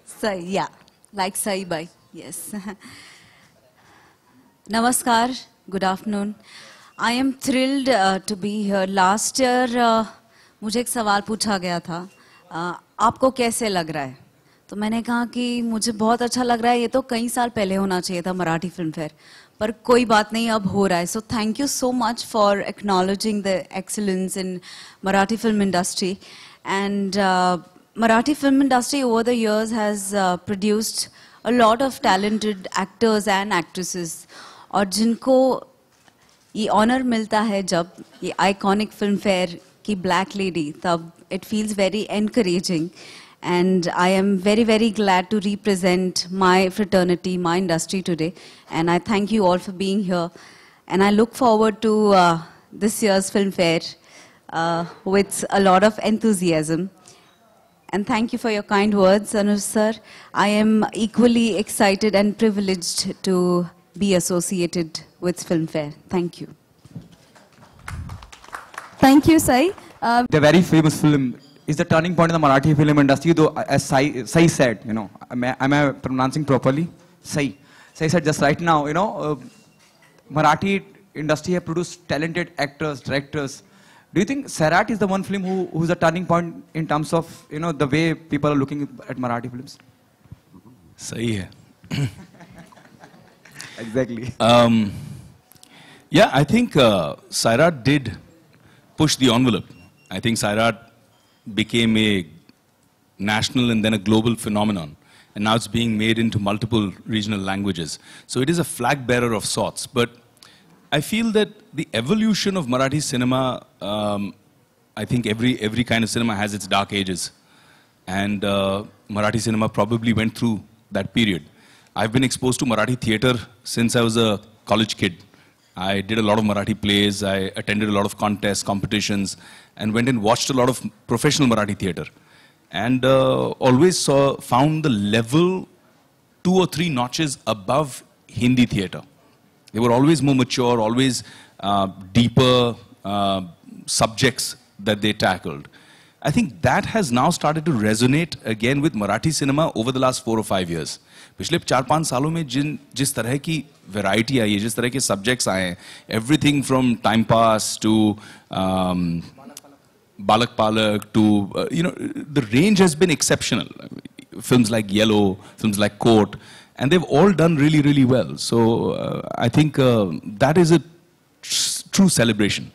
Sai, yeah, like Sai Bai, yes. Namaskar, good afternoon. I am thrilled to be here. Last year, मुझे एक सवाल पूछा गया था, आपको कैसे लग रहा है? तो मैंने कहा कि मुझे बहुत अच्छा लग रहा है, ये तो कई साल पहले होना चाहिए था मराठी फिल्म फेयर, पर कोई बात नहीं, अब हो रहा है. So thank you so much for acknowledging the excellence in Marathi film industry. And Marathi film industry over the years has produced a lot of talented actors and actresses. और जिनको ये honor मिलता है जब ये iconic film fair की Black Lady, तब it feels very encouraging. And I am very, very glad to represent my fraternity, my industry today. And I thank you all for being here. And I look forward to this year's film fair with a lot of enthusiasm. And thank you for your kind words, Anuj sir. I am equally excited and privileged to be associated with film fair. Thank you. Thank you, Sai. The very famous film is the turning point in the Marathi film industry, though, as Sai said, you know, am I pronouncing properly? Sai said just right now, you know, Marathi industry have produced talented actors, directors. Do you think Sairat is the one film who's a turning point in terms of, you know, the way people are looking at Marathi films? सही है. Exactly. Yeah, I think Sairat did push the envelope. I think Sairat became a national and then a global phenomenon. And now it's being made into multiple regional languages. So it is a flag bearer of sorts. But I feel that the evolution of Marathi cinema, I think every kind of cinema has its dark ages. And Marathi cinema probably went through that period. I've been exposed to Marathi theatre since I was a college kid. I did a lot of Marathi plays, I attended a lot of contests, competitions, and went and watched a lot of professional Marathi theatre. And always found the level 2 or 3 notches above Hindi theatre. They were always more mature, always deeper subjects that they tackled. I think that has now started to resonate again with Marathi cinema over the last 4 or 5 years. पिछले 4-5 सालों में जिस तरह की variety आई है, जिस तरह के सब्जेक्ट्स आए हैं, everything from time pass to Balak Palak to, you know, the range has been exceptional. Films like YOYO, films like Court, and they've all done really, really well. So I think that is a true celebration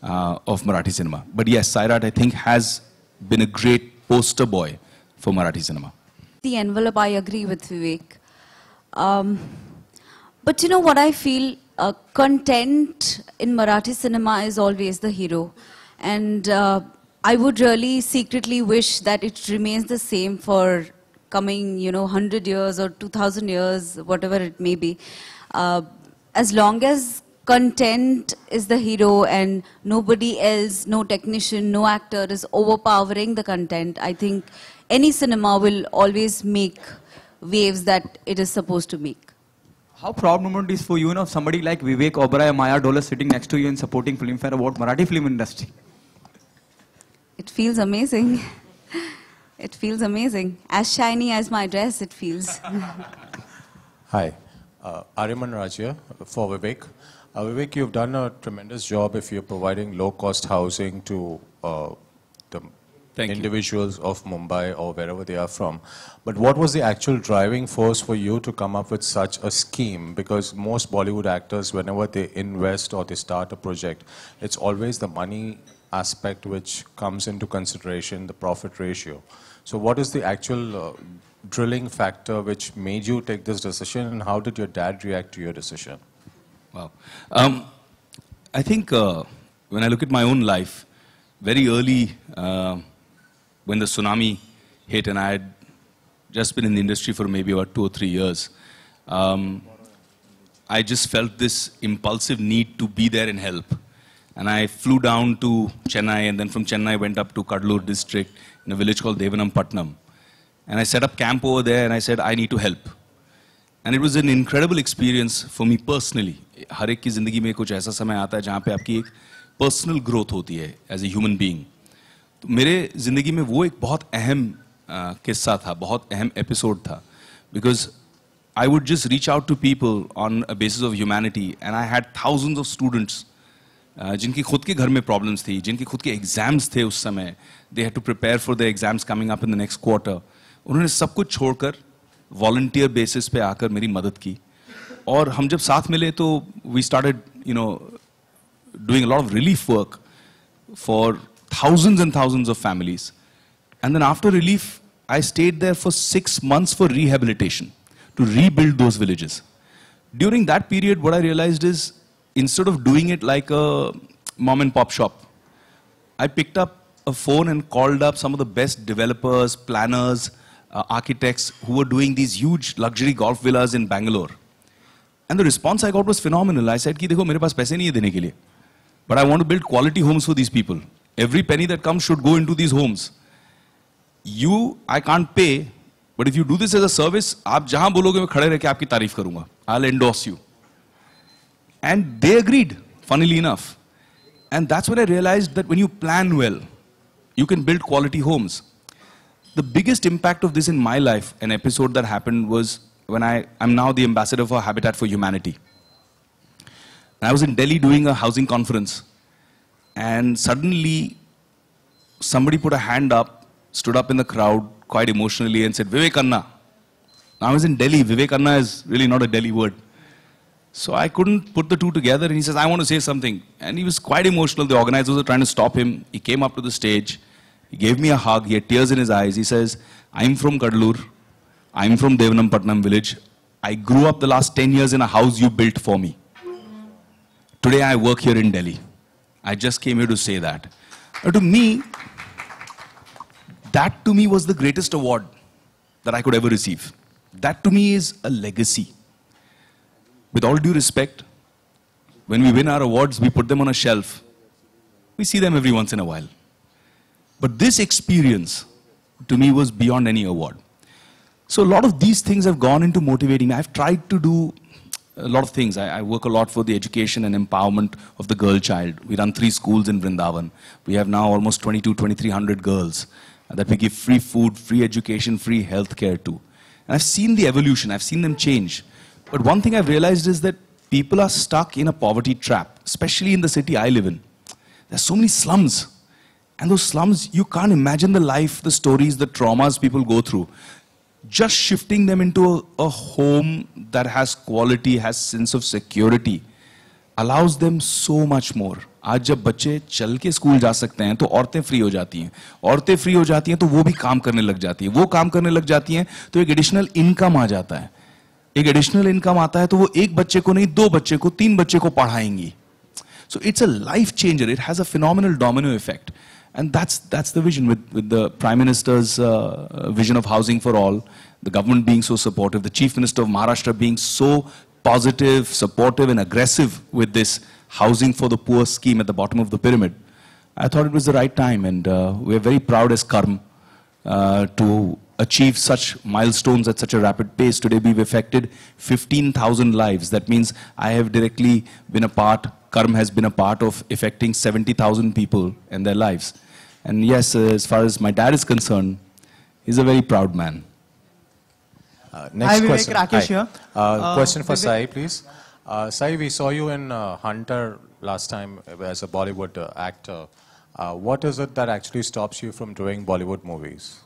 of Marathi cinema. But yes, Sairat, I think, has been a great poster boy for Marathi cinema. The envelope, I agree with Vivek. But you know what I feel? Content in Marathi cinema is always the hero. And I would really secretly wish that it remains the same for coming, you know, 100 years or 2000 years, whatever it may be. As long as content is the hero and nobody else, no technician, no actor is overpowering the content, I think any cinema will always make waves that it is supposed to make. How proud moment is for you, you know, somebody like Vivek Oberoi or Maya Dollar sitting next to you and supporting Filmfare about Marathi film industry? It feels amazing. It feels amazing. As shiny as my dress, it feels. Hi, Ariman Raj here for Vivek. Vivek, you've done a tremendous job if you're providing low-cost housing to the individuals of Mumbai or wherever they are from. But what was the actual driving force for you to come up with such a scheme? Because most Bollywood actors, whenever they invest or they start a project, it's always the money aspect which comes into consideration, the profit ratio. So what is the actual drilling factor which made you take this decision, and how did your dad react to your decision? Wow. I think when I look at my own life, very early when the tsunami hit and I had just been in the industry for maybe about 2 or 3 years, I just felt this impulsive need to be there and help. And I flew down to Chennai, and then from Chennai went up to Kadalur district in a village called Devanampatnam. And I set up camp over there and I said, I need to help. And it was an incredible experience for me personally. हर एक की ज़िंदगी में कुछ ऐसा समय आता है जहाँ पे आपकी एक personal growth होती है as a human being. तो मेरे ज़िंदगी में वो एक बहुत अहम किस्सा था, बहुत अहम एपिसोड था, because I would just reach out to people on a basis of humanity, and I had thousands of students जिनकी खुद के घर में problems थी, जिनकी खुद के exams थे उस समय, they had to prepare for their exams coming up in the next quarter. उन्होंने सब कुछ छोड़कर volunteer basis पे आकर मेरी मदद की, और हम जब साथ मिले तो we started, you know, doing a lot of relief work for thousands and thousands of families. And then after relief, I stayed there for 6 months for rehabilitation, to rebuild those villages. During that period, what I realized is, instead of doing it like a mom and pop shop, I picked up a phone and called up some of the best developers, planners, architects who were doing these huge luxury golf villas in Bangalore. And the response I got was phenomenal. I said, कि देखो मेरे पास पैसे नहीं है देने के लिए, but I want to build quality homes for these people. Every penny that comes should go into these homes. I can't pay, but if you do this as a service, आप जहां बोलोगे मैं खड़े रह के आपकी तारीफ करूंगा. I'll endorse you. And they agreed, funnily enough. And that's when I realized that when you plan well, you can build quality homes. The biggest impact of this in my life, an episode that happened, was when I'm now the ambassador for Habitat for Humanity. And I was in Delhi doing a housing conference. And suddenly, somebody put a hand up, stood up in the crowd, quite emotionally, and said, Vivek Anna. Now I was in Delhi. Vivek Anna is really not a Delhi word. So I couldn't put the two together, and he says, I want to say something. And he was quite emotional. The organizers were trying to stop him. He came up to the stage. He gave me a hug. He had tears in his eyes. He says, I'm from Kadalur. I'm from Devanampatnam village. I grew up the last 10 years in a house you built for me. Today I work here in Delhi. I just came here to say that. But that to me was the greatest award that I could ever receive. That to me is a legacy. With all due respect, when we win our awards, we put them on a shelf. We see them every once in a while. But this experience, to me, was beyond any award. So a lot of these things have gone into motivating me. I've tried to do a lot of things. I work a lot for the education and empowerment of the girl child. We run 3 schools in Vrindavan. We have now almost 2,300 girls that we give free food, free education, free health care to. And I've seen the evolution. I've seen them change. But one thing I've realized is that people are stuck in a poverty trap, especially in the city I live in. There's so many slums. And those slums, you can't imagine the life, the stories, the traumas people go through. Just shifting them into a home that has quality, has sense of security, allows them so much more. आज जब बच्चे चल के school जा सकते हैं तो औरतें फ्री हो जाती हैं. औरतें फ्री हो जाती हैं तो वो भी काम करने लग जाती हैं. वो काम करने लग जाती हैं तो एक एडिशनल इनकम आ जाता है. एक एडिशनल इनकम आता है तो वो एक बच्चे को नहीं, 2 बच्चे को, 3 बच्चे को पढ़ाएंगी. So it's a life changer. It has a phenomenal domino effect. And that's the vision with the Prime Minister's vision of housing for all, the government being so supportive, the Chief Minister of Maharashtra being so positive, supportive and aggressive with this housing for the poor scheme at the bottom of the pyramid. I thought it was the right time, and we're very proud as Karm to achieve such milestones at such a rapid pace. Today we've affected 15,000 lives. That means I have directly been a part, Karm has been a part of affecting 70,000 people and their lives. And yes, as far as my dad is concerned, he's a very proud man. Next Hi, question. Vivek, Rakesh here. Question for Vivek. Sai, please. Sai, we saw you in Hunter last time as a Bollywood actor. What is it that actually stops you from doing Bollywood movies?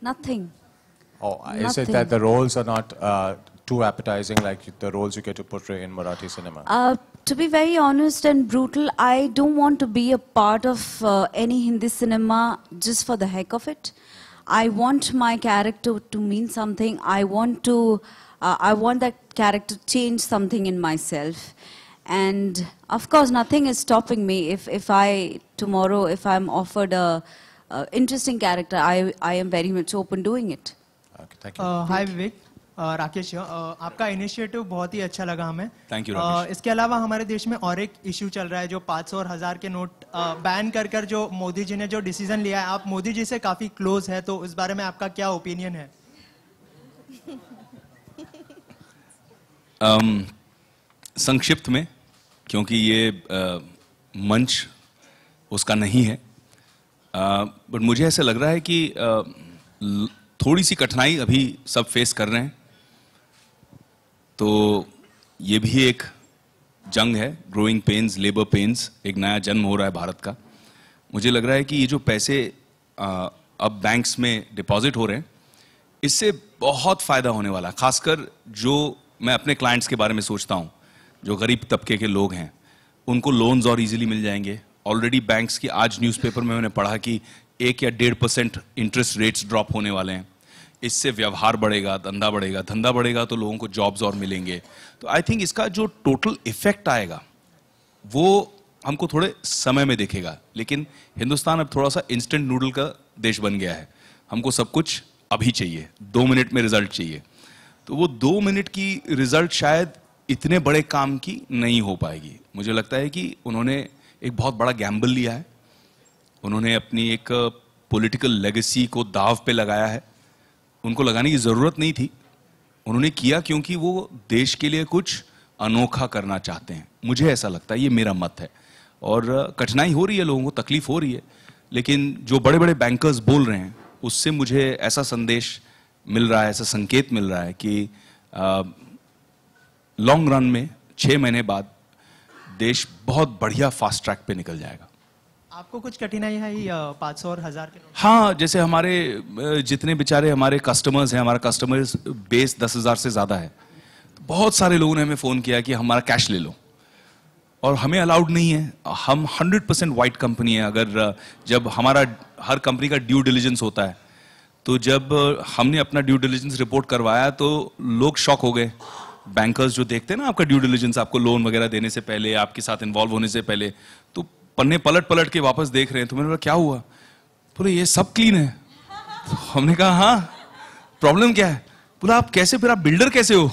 Nothing. Oh, is it that the roles are not too appetizing like the roles you get to portray in Marathi cinema? To be very honest and brutal, I don't want to be a part of any Hindi cinema just for the heck of it. I want my character to mean something. I want that character to change something in myself. And of course, nothing is stopping me. If I'm offered a interesting character, I am very much open doing it. Okay, thank you. हाय विवेक, राकेश आपका initiative बहुत ही अच्छा लगा हमें. Thank you, Rakesh. इसके अलावा हमारे देश में और एक इशू चल रहा है जो 500 और 1000 के नोट बैन कर जो मोदी जी ने जो डिसीजन लिया है. आप मोदी जी से काफी क्लोज है, तो उस बारे में आपका क्या ओपिनियन है? संक्षिप्त में, क्योंकि ये मंच उसका नहीं है, बट मुझे ऐसा लग रहा है कि थोड़ी सी कठिनाई अभी सब फेस कर रहे हैं, तो ये भी एक जंग है, ग्रोइंग पेन्स, लेबर पेन्स, एक नया जन्म हो रहा है भारत का। मुझे लग रहा है कि ये जो पैसे अब बैंक्स में डिपॉजिट हो रहे हैं, इससे बहुत फायदा होने वाला है। खासकर जो मैं अपने क्लाइंट्स के बारे में सोचता हूँ, जो गरीब तबके के लोग हैं, उनको लोन्स और इजीली मिल जाएंगे। ऑलरेडी बैंक्स की आज न्यूज़पेपर में मैंने पढ़ा कि 1 या 1.5% इंटरेस्ट रेट्स ड्रॉप होने वाले हैं। इससे व्यवहार बढ़ेगा, धंधा बढ़ेगा तो लोगों को जॉब्स और मिलेंगे। तो आई थिंक इसका जो टोटल इफेक्ट आएगा वो हमको थोड़े समय में दिखेगा। लेकिन हिंदुस्तान अब थोड़ा सा इंस्टेंट नूडल का देश बन गया है। हमको सब कुछ अभी चाहिए, 2 मिनट में रिजल्ट चाहिए। तो वो 2 मिनट की रिजल्ट शायद इतने बड़े काम की नहीं हो पाएगी। मुझे लगता है कि उन्होंने एक बहुत बड़ा गैम्बल लिया है। उन्होंने अपनी एक पॉलिटिकल लेगेसी को दाव पे लगाया है। उनको लगाने की जरूरत नहीं थी, उन्होंने किया क्योंकि वो देश के लिए कुछ अनोखा करना चाहते हैं। मुझे ऐसा लगता है, ये मेरा मत है। और कठिनाई हो रही है, लोगों को तकलीफ हो रही है, लेकिन जो बड़े बड़े बैंकर्स बोल रहे हैं उससे मुझे ऐसा संदेश मिल रहा है, ऐसा संकेत मिल रहा है कि लॉन्ग रन में 6 महीने बाद देश बहुत बढ़िया फास्ट ट्रैक पे निकल जाएगा। आपको कुछ कठिनाई है 500 और 1000 के नोट? हाँ, जैसे हमारे जितने बेचारे हमारे कस्टमर्स हैं, हमारा कस्टमर्स बेस 10,000 से ज़्यादा है। तो बहुत सारे लोगों ने हमें फ़ोन किया कि हमारा कैश ले लो, और हमें अलाउड नहीं है। हम 100% वाइट कंपनी है। अगर जब हमारा हर कंपनी का ड्यू डिलिजेंस होता है, तो जब हमने अपना ड्यू डिलिजेंस रिपोर्ट करवाया तो लोग शॉक हो गए। बैंकर्स जो देखते हैं ना आपका ड्यू डिलिजेंस, आपको लोन वगैरह देने से पहले, आपके साथ इन्वॉल्व होने से पहले, तो पन्ने पलट पलट के वापस देख रहे हैं। तो मैंने बोला क्या हुआ? बोले ये सब क्लीन है। तो हमने कहा हाँ, प्रॉब्लम क्या है? बोला आप कैसे, फिर आप बिल्डर कैसे हो,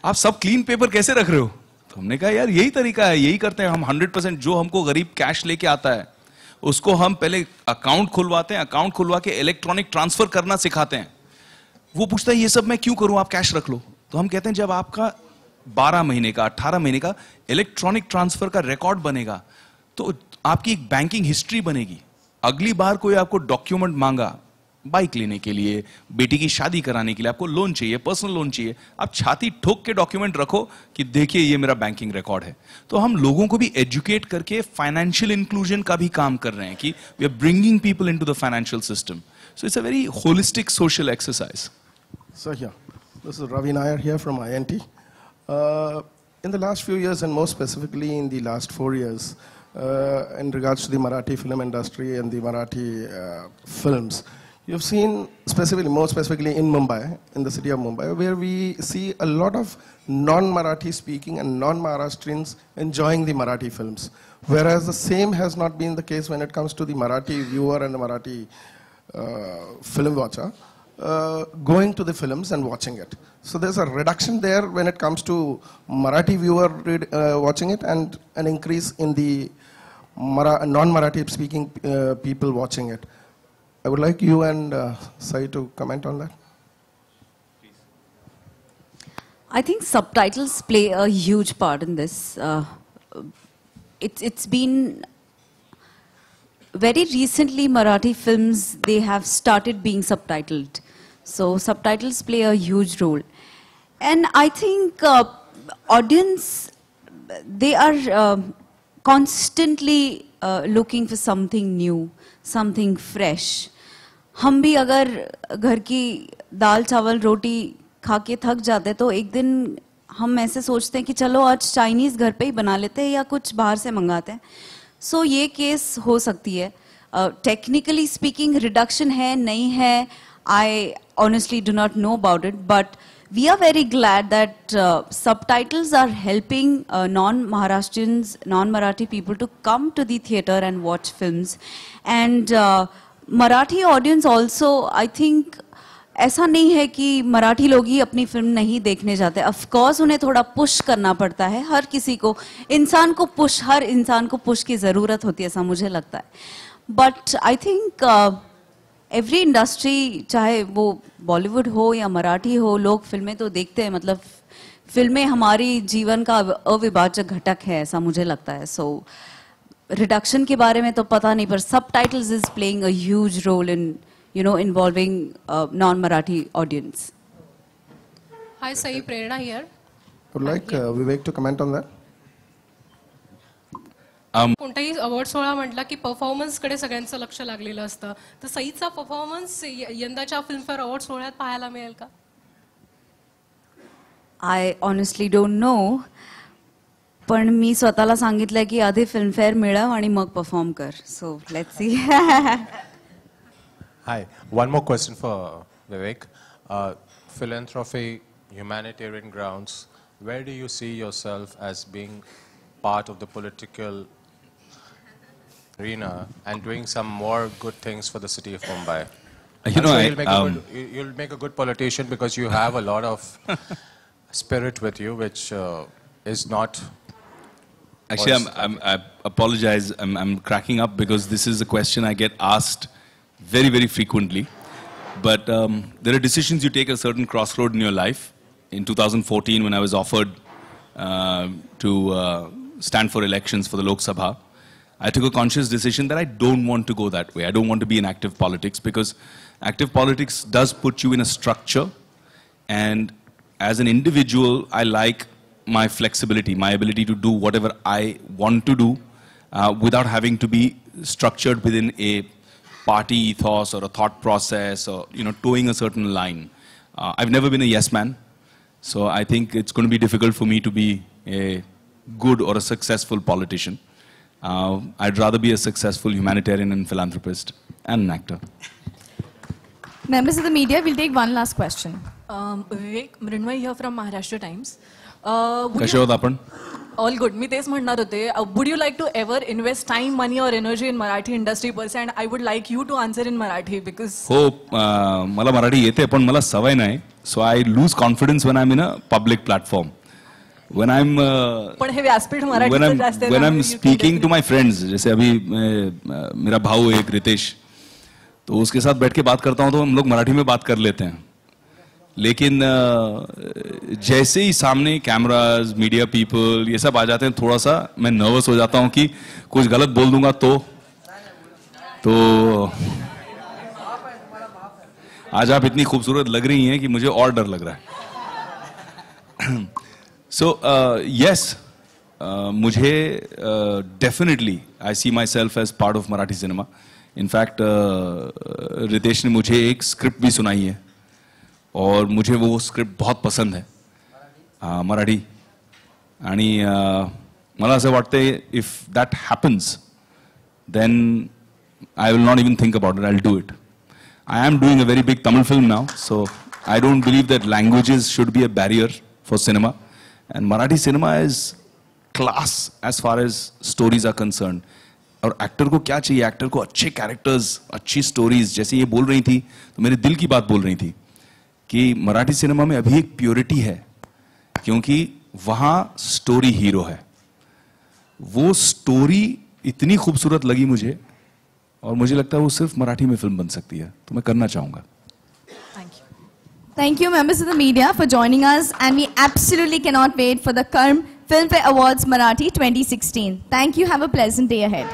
आप सब क्लीन पेपर कैसे रख रहे हो? तो हमने कहा यार यही तरीका है, यही करते हैं हम। 100% जो हमको गरीब कैश लेके आता है उसको हम पहले अकाउंट खुलवाते हैं, अकाउंट खुलवा के इलेक्ट्रॉनिक ट्रांसफर करना सिखाते हैं। वो पूछता है ये सब मैं क्यों करूं, आप कैश रख लो। तो हम कहते हैं जब आपका 12 महीने का, 18 महीने का इलेक्ट्रॉनिक ट्रांसफर का रिकॉर्ड बनेगा तो आपकी एक बैंकिंग हिस्ट्री बनेगी। अगली बार कोई आपको डॉक्यूमेंट मांगा, बाइक लेने के लिए, बेटी की शादी कराने के लिए, आपको लोन चाहिए, पर्सनल लोन चाहिए, आप छाती ठोक के डॉक्यूमेंट रखो कि देखिए ये मेरा बैंकिंग रिकॉर्ड है। तो हम लोगों को भी एजुकेट करके फाइनेंशियल इंक्लूजन का भी काम कर रहे हैं कि we are bringing people into the financial system. So it's a very holistic social exercise. So yeah, this is Ravi Nair here from INT. In the last few years, and more specifically in the last 4 years, in regards to the Marathi film industry and the Marathi films, you've seen more specifically in Mumbai, in the city of Mumbai, where we see a lot of non-Marathi speaking and non-Maharashtrians enjoying the Marathi films, whereas the same has not been the case when it comes to the Marathi viewer and the Marathi film watcher. Going to the films and watching it. So there's a reduction there when it comes to Marathi viewer watching it, and an increase in the non-Marathi speaking people watching it. I would like you and Sai to comment on that. I think subtitles play a huge part in this. It's been very recently Marathi films, they have started being subtitled. So subtitles play a huge role. And I think audience, they are constantly looking for something new, something fresh. हम भी अगर घर की दाल चावल रोटी खा के थक जाते तो एक दिन हम ऐसे सोचते हैं कि चलो आज चाइनीज घर पे ही बना लेते हैं या कुछ बाहर से मंगाते हैं। सो ये केस हो सकती है। टेक्निकली स्पीकिंग रिडक्शन है नहीं है, I honestly do not know about it, but we are very glad that subtitles are helping non-Maharashtrians, non-Marathi people to come to the theatre and watch films. And Marathi audience also, I think, ऐसा नहीं है कि मराठी लोग ही अपनी film नहीं देखने जाते। Of course उन्हें थोड़ा पुश करना पड़ता है, हर किसी को, इंसान को पुश, हर इंसान को पुश की ज़रूरत होती है, ऐसा मुझे लगता है। But I think every industry, चाहे वो बॉलीवुड हो या मराठी हो, लोग फिल्में तो देखते हैं। मतलब फिल्में हमारी जीवन का अविभाज्य घटक है, ऐसा मुझे लगता है। सो रिडक्शन के बारे में तो पता नहीं, पर subtitles is playing a huge role in involving non Marathi audience. Hi, Sai, Prerna here. I would like Vivek to comment on that. कोणताही अवॉर्ड सोहळा म्हटला की परफॉर्मन्स कडे सगळ्यांचं लक्ष लागलेलं असतं, तर सईचा परफॉर्मन्स यंदाच्या फिल्मफेअर अवॉर्ड सोहळ्यात पाहायला मिळेल का? आय ऑनेस्टली डोंट नो, पण मी स्वतःला सांगितलंय की आधी फिल्मफेअर मिळव आणि मग परफॉर्म कर. So let's see. Hi, one more question for Vivek. Philanthropy, humanitarian grounds, where do you see yourself as being part of the political arena and doing some more good things for the city of Mumbai? You know, you'll make a good politician because you have a lot of spirit with you, which is not. Actually, I apologize. I'm cracking up because this is a question I get asked very, very frequently. But there are decisions you take at a certain crossroad in your life. In 2014, when I was offered to stand for elections for the Lok Sabha, I took a conscious decision that I don't want to go that way. I don't want to be in active politics because active politics does put you in a structure. And as an individual, I like my flexibility, my ability to do whatever I want to do without having to be structured within a party ethos or a thought process or, towing a certain line. I've never been a yes man. So I think it's going to be difficult for me to be a good or a successful politician. I'd rather be a successful humanitarian and philanthropist and an actor. Members of the media, we'll take one last question. Vivek, Mrinmay here from Maharashtra Times. कसे होत आपण? All good. मी तेच म्हणणार होते. Would you like to ever invest time, money or energy in Marathi industry per se? And I would like you to answer in Marathi because. हो, मला मराठी येते पण मला सवय नाही. So I lose confidence when I'm in a public platform. When I'm पण हे व्यासपीठ मराठीचं जास्त आहे. when I'm speaking to my friends, जैसे अभी मेरा भाऊ एक रितेश, तो उसके साथ बैठ के बात करता हूँ तो हम लोग मराठी में बात कर लेते हैं. लेकिन जैसे ही सामने कैमरास, मीडिया पीपल ये सब आ जाते हैं, थोड़ा सा मैं नर्वस हो जाता हूँ कि कुछ गलत बोल दूंगा तो आज आप इतनी खूबसूरत लग रही हैं कि मुझे और डर लग रहा है. सो यस, मुझे definitely I see myself as part of Marathi cinema. In fact Ritesh ने मुझे एक स्क्रिप्ट भी सुनाई है और मुझे वो स्क्रिप्ट बहुत पसंद है, मराठी. आणि मला असं वाटतंय if that happens then I will not even think about it, I will do it. I am doing a very big Tamil film now, so I don't believe that languages should be a barrier for cinema. And Marathi cinema is class as far as stories are concerned. और actor को क्या चाहिए? Actor को अच्छे characters, अच्छी stories. जैसे ये बोल रही थी तो मेरे दिल की बात बोल रही थी कि मराठी सिनेमा में अभी एक प्योरिटी है क्योंकि वहाँ स्टोरी हीरो है. वो स्टोरी इतनी खूबसूरत लगी मुझे और मुझे लगता है वो सिर्फ मराठी में फिल्म बन सकती है, तो मैं करना चाहूँगा. Thank you, members of the media, for joining us, and we absolutely cannot wait for the Karm Filmfare Awards Marathi 2016. Thank you. Have a pleasant day ahead.